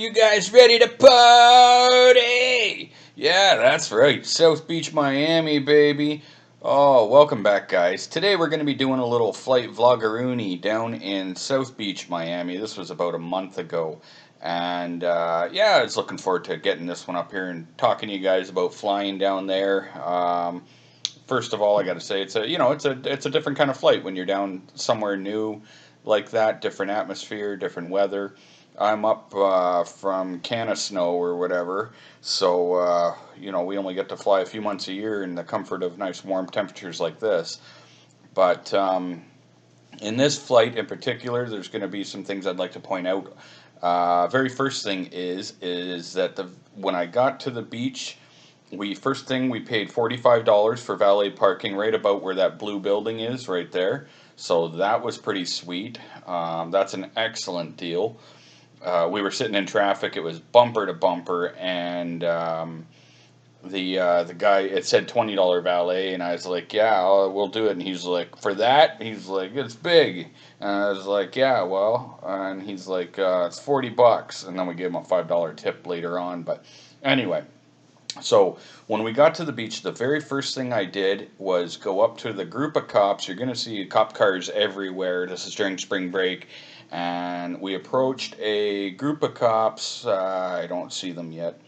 you guys ready to party? Yeah, that's right. South Beach, Miami, baby. Oh, welcome back, guys. Today we're going to be doing a little flight vloggeroony down in South Beach, Miami. This was about a month ago. And yeah, I was looking forward to getting this one up here and talking to you guys about flying down there. First of all, I got to say it's a different kind of flight when you're down somewhere new like that, different atmosphere, different weather. I'm up from Snow or whatever, so we only get to fly a few months a year in the comfort of nice warm temperatures like this. But in this flight in particular, there's going to be some things I'd like to point out. Very first thing is that when I got to the beach, we paid $45 for valet parking right about where that blue building is right there. So that was pretty sweet. That's an excellent deal. We were sitting in traffic. It was bumper to bumper, and the guy, it said $20 valet, and I was like, yeah, we'll do it. And he's like, for that? He's like, it's big. And I was like, yeah, well, and he's like, it's $40. And then we gave him a $5 tip later on. But anyway. So when we got to the beach, the very first thing I did was go up to the group of cops. You're going to see cop cars everywhere. This is during spring break. And we approached a group of cops. I don't see them yet.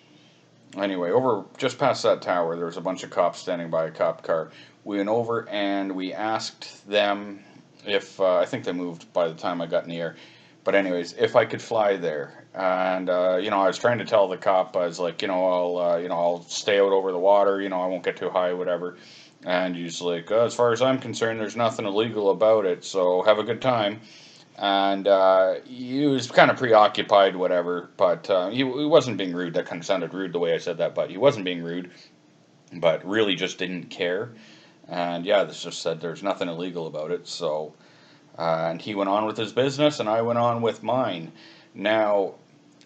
Anyway, over just past that tower, there was a bunch of cops standing by a cop car. We went over and we asked them if, I think they moved by the time I got in the air. But anyways, if I could fly there, and I was trying to tell the cop, I was like, I'll stay out over the water, I won't get too high, whatever. And he's like, as far as I'm concerned, there's nothing illegal about it, so have a good time. And he was kind of preoccupied, whatever, but he wasn't being rude. That kind of sounded rude the way I said that, but he wasn't being rude, but really just didn't care. And yeah, this just said there's nothing illegal about it, so. And he went on with his business, and I went on with mine. Now,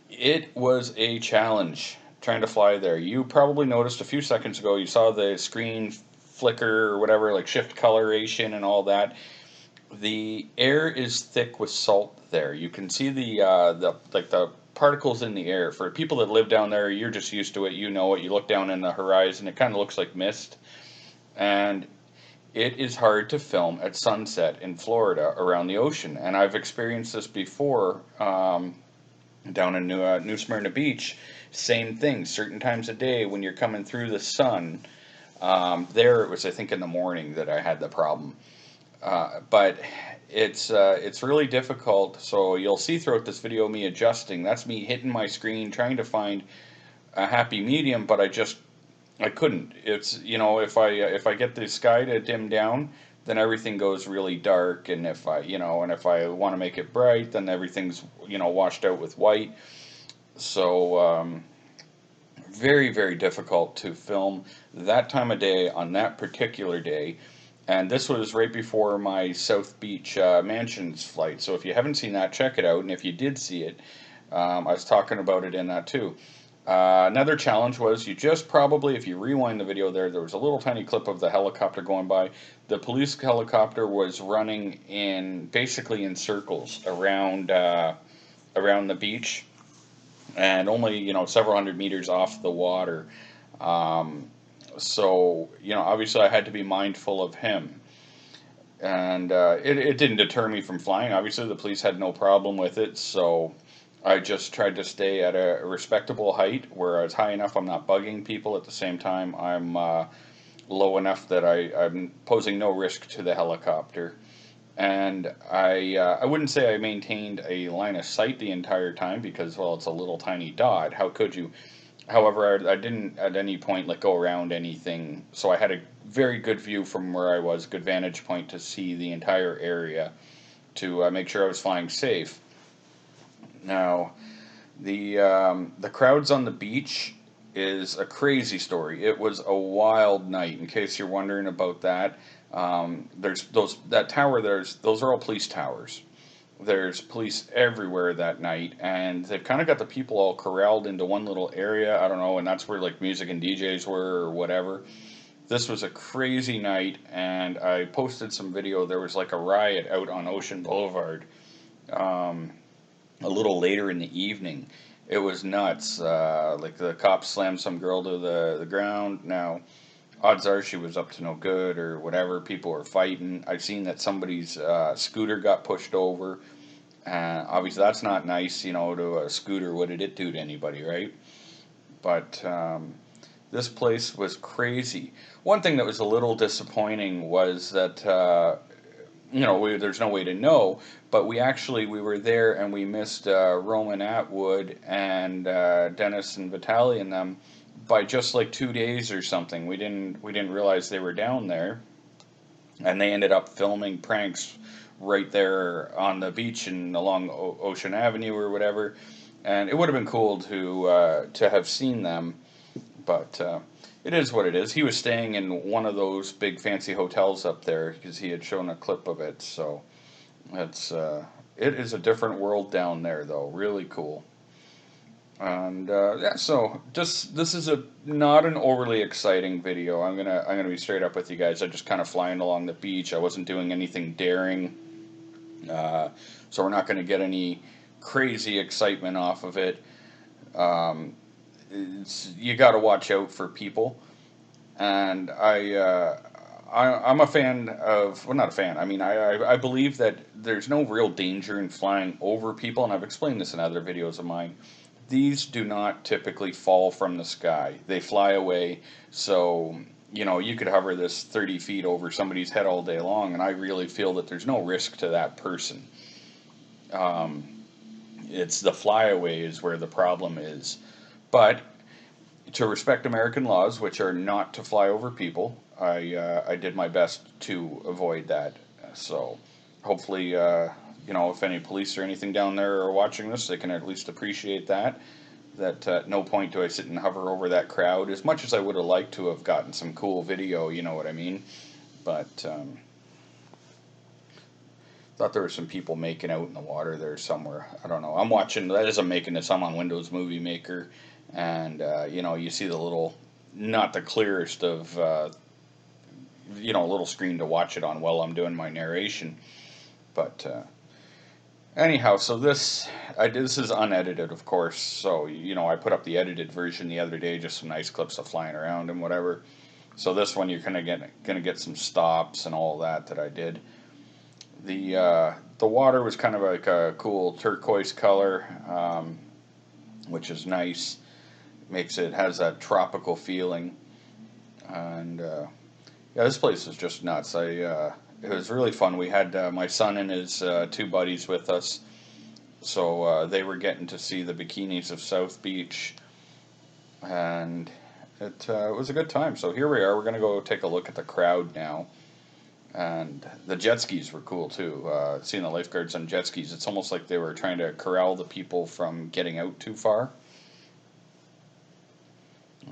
it was a challenge trying to fly there. You probably noticed a few seconds ago, you saw the screen flicker or whatever, like shift coloration and all that. The air is thick with salt there. You can see the particles in the air. For people that live down there, you're just used to it. You know it. You look down in the horizon, it kind of looks like mist. And it is hard to film at sunset in Florida around the ocean, and I've experienced this before down in New Smyrna Beach. Same thing, certain times of day when you're coming through the sun. There it was, I think, in the morning that I had the problem. But it's really difficult, so you'll see throughout this video me adjusting. That's me hitting my screen, trying to find a happy medium, but I couldn't. It's if I get the sky to dim down, then everything goes really dark, and if I want to make it bright, then everything's washed out with white. So very, very difficult to film that time of day on that particular day. And this was right before my South Beach Mansions flight. So if you haven't seen that, check it out. And if you did see it, I was talking about it in that too. Another challenge was if you rewind the video there was a little tiny clip of the helicopter going by. The police helicopter was running basically in circles around the beach, and only several hundred meters off the water. So obviously I had to be mindful of him, and it didn't deter me from flying. Obviously the police had no problem with it, so I just tried to stay at a respectable height where I was high enough I'm not bugging people. At the same time, I'm low enough that I'm posing no risk to the helicopter. And I wouldn't say I maintained a line of sight the entire time because, well, it's a little tiny dot. How could you? However, I didn't at any point go around anything, so I had a very good view from where I was, good vantage point to see the entire area to make sure I was flying safe. Now, the crowds on the beach is a crazy story. It was a wild night. In case you're wondering about that, there's that tower. Those are all police towers. There's police everywhere that night, and they've kind of got the people all corralled into one little area. I don't know, and that's where music and DJs were or whatever. This was a crazy night, and I posted some video. There was a riot out on Ocean Boulevard. A little later in the evening. It was nuts. Like the cops slammed some girl to the ground. Now, odds are she was up to no good or whatever. People were fighting. I've seen that somebody's scooter got pushed over. Obviously, that's not nice, to a scooter. What did it do to anybody, right? But this place was crazy. One thing that was a little disappointing was that there's no way to know, but we were there and we missed Roman Atwood and Dennis and Vitaly and them by just like 2 days or something. We didn't realize they were down there, and they ended up filming pranks right there on the beach and along Ocean Avenue or whatever. And it would have been cool to have seen them, but it is what it is. He was staying in one of those big fancy hotels up there because he had shown a clip of it. So it is a different world down there, though. Really cool. And yeah, so just this is a not an overly exciting video. I'm gonna be straight up with you guys. I just kind of flying along the beach. I wasn't doing anything daring, so we're not gonna get any crazy excitement off of it. Um, you got to watch out for people, and I'm a fan of, well, not a fan. I mean, I believe that there's no real danger in flying over people, and I've explained this in other videos of mine. These do not typically fall from the sky. They fly away, so you could hover this 30 feet over somebody's head all day long, and I really feel that there's no risk to that person. Um, it's the flyaway is where the problem is. But to respect American laws, which are not to fly over people, I did my best to avoid that. So hopefully, if any police or anything down there are watching this, they can at least appreciate that. That at no point do I sit and hover over that crowd, as much as I would have liked to have gotten some cool video, you know what I mean? But thought there were some people making out in the water there somewhere. I don't know. I'm watching, that is, I'm making this, I'm on Windows Movie Maker, and you see the little, not the clearest of little screen to watch it on while I'm doing my narration. But anyhow, so this is unedited, of course. So I put up the edited version the other day, just some nice clips of flying around and whatever. So this one you're gonna get some stops and all that I did. The water was kind of like a cool turquoise color, which is nice. Has that tropical feeling, and yeah, this place is just nuts. It was really fun. We had my son and his two buddies with us, so they were getting to see the bikinis of South Beach, and it was a good time. So here we are. We're gonna go take a look at the crowd now. And the jet skis were cool too. Seeing the lifeguards on jet skis, it's almost like they were trying to corral the people from getting out too far.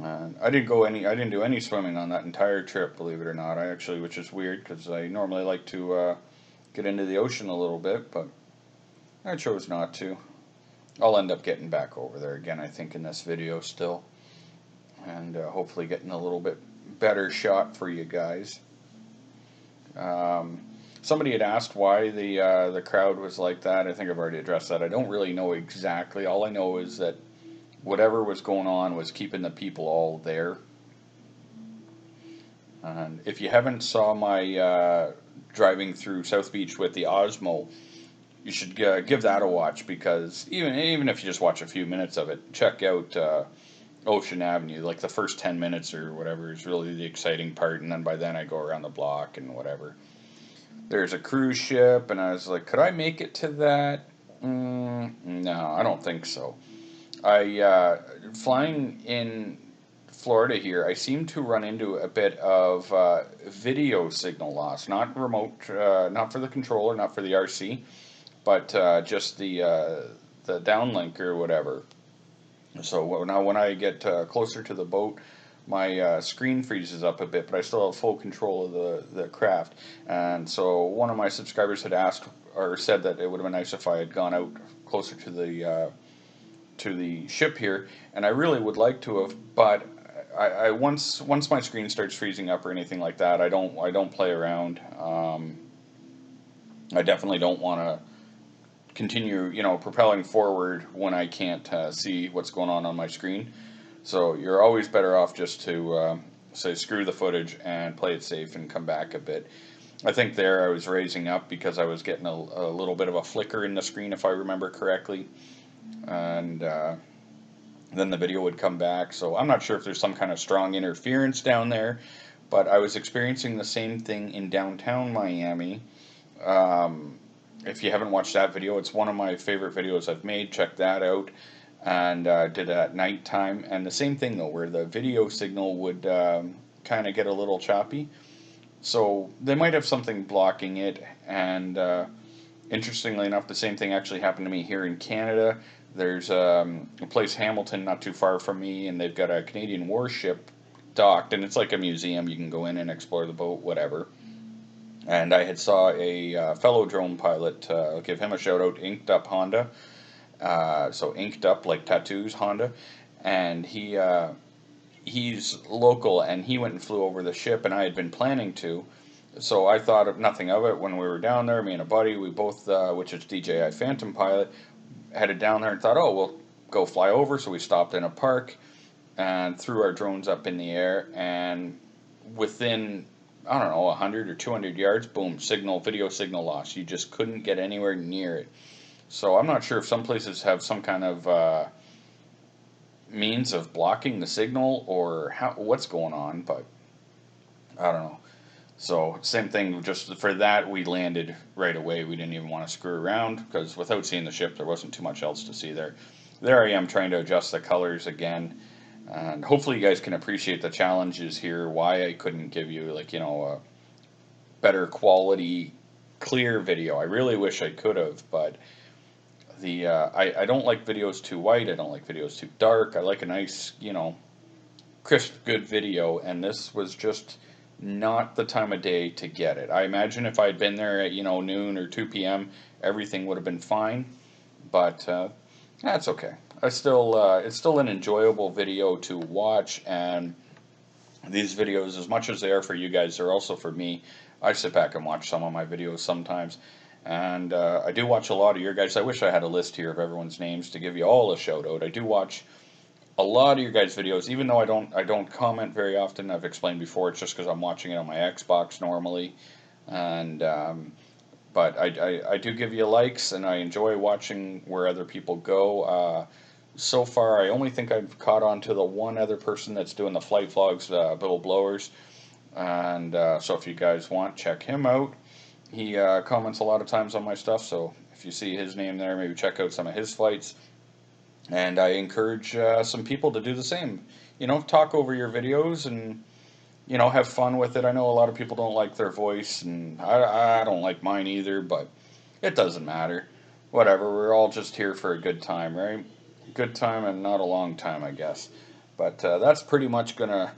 And I didn't do any swimming on that entire trip, believe it or not. Which is weird because I normally like to get into the ocean a little bit, but I chose not to. I'll end up getting back over there again, I think, in this video still, and hopefully getting a little bit better shot for you guys. Somebody had asked why the crowd was like that. I think I've already addressed that. I don't really know exactly. All I know is that whatever was going on was keeping the people all there. And if you haven't saw my driving through South Beach with the Osmo, you should give that a watch, because even if you just watch a few minutes of it, check out Ocean Avenue. Like the first 10 minutes or whatever is really the exciting part, and then by then I go around the block and whatever. There's a cruise ship, and I was like, could I make it to that? No, I don't think so. Flying in Florida here, I seem to run into a bit of video signal loss. Not remote, not for the controller, not for the RC, but just the downlink or whatever. So now when I get closer to the boat, my screen freezes up a bit, but I still have full control of the craft. And so one of my subscribers had asked or said that it would have been nice if I had gone out closer to the ship here, and I really would like to have, but I once my screen starts freezing up or anything like that, I don't play around. I definitely don't want to continue, propelling forward when I can't see what's going on my screen. So you're always better off just to say screw the footage and play it safe and come back a bit. I think there I was raising up because I was getting a little bit of a flicker in the screen, if I remember correctly, and then the video would come back. So I'm not sure if there's some kind of strong interference down there, but I was experiencing the same thing in downtown Miami. If you haven't watched that video, it's one of my favorite videos I've made. Check that out. And did it at nighttime, and the same thing though, where the video signal would kind of get a little choppy. So they might have something blocking it, and interestingly enough, the same thing actually happened to me here in Canada. There's a place, Hamilton, not too far from me, and they've got a Canadian warship docked, and it's like a museum. You can go in and explore the boat, whatever. And I had saw a fellow drone pilot, I'll give him a shout out, Inked Up Honda. So Inked Up, like tattoos, Honda. And he's local, and he went and flew over the ship, and I had been planning to. So I thought of nothing of it when we were down there. Me and a buddy, we both, which is DJI Phantom Pilot, headed down there and thought, oh, we'll go fly over. So we stopped in a park and threw our drones up in the air, and within, I don't know, 100 or 200 yards, boom, video signal loss. You just couldn't get anywhere near it. So I'm not sure if some places have some kind of means of blocking the signal or what's going on, but I don't know. So same thing, just for that we landed right away. We didn't even want to screw around, because without seeing the ship there wasn't too much else to see there. There I am trying to adjust the colors again, and hopefully you guys can appreciate the challenges here, why I couldn't give you a better quality clear video. I really wish I could have, but I don't like videos too white, I don't like videos too dark. I like a nice, crisp, good video, and this was just not the time of day to get it. I imagine if I had been there at, noon or 2 p.m., everything would have been fine, but that's okay. It's still an enjoyable video to watch, and these videos, as much as they are for you guys, they're also for me. I sit back and watch some of my videos sometimes, and I do watch a lot of your guys. I wish I had a list here of everyone's names to give you all a shout out. I do watch a lot of your guys' videos, even though I don't comment very often. I've explained before, it's just because I'm watching it on my Xbox normally, and but I do give you likes, and I enjoy watching where other people go. So far, I only think I've caught on to the one other person that's doing the flight vlogs, Bill Blowers, and so if you guys want, check him out. He comments a lot of times on my stuff, so if you see his name there, maybe check out some of his flights. And I encourage some people to do the same. Talk over your videos and, have fun with it. I know a lot of people don't like their voice, and I don't like mine either, but it doesn't matter. Whatever, we're all just here for a good time, right? Good time and not a long time, I guess. But that's pretty much going to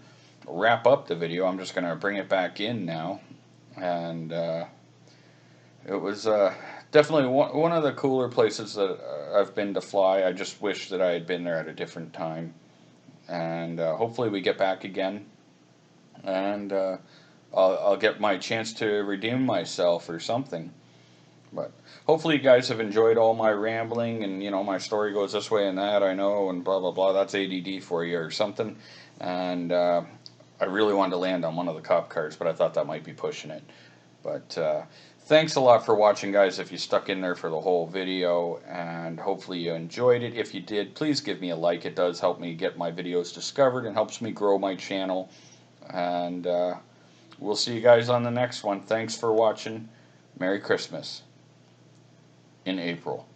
wrap up the video. I'm just going to bring it back in now. And it was definitely one of the cooler places that I've been to fly. I just wish that I had been there at a different time. And hopefully we get back again. And I'll get my chance to redeem myself or something. But hopefully you guys have enjoyed all my rambling, and my story goes this way and that, I know, and blah blah blah. That's ADD for you or something. And I really wanted to land on one of the cop cars, but I thought that might be pushing it. But thanks a lot for watching, guys, if you stuck in there for the whole video, and hopefully you enjoyed it. If you did, please give me a like. It does help me get my videos discovered and helps me grow my channel. And we'll see you guys on the next one. Thanks for watching. Merry Christmas in April.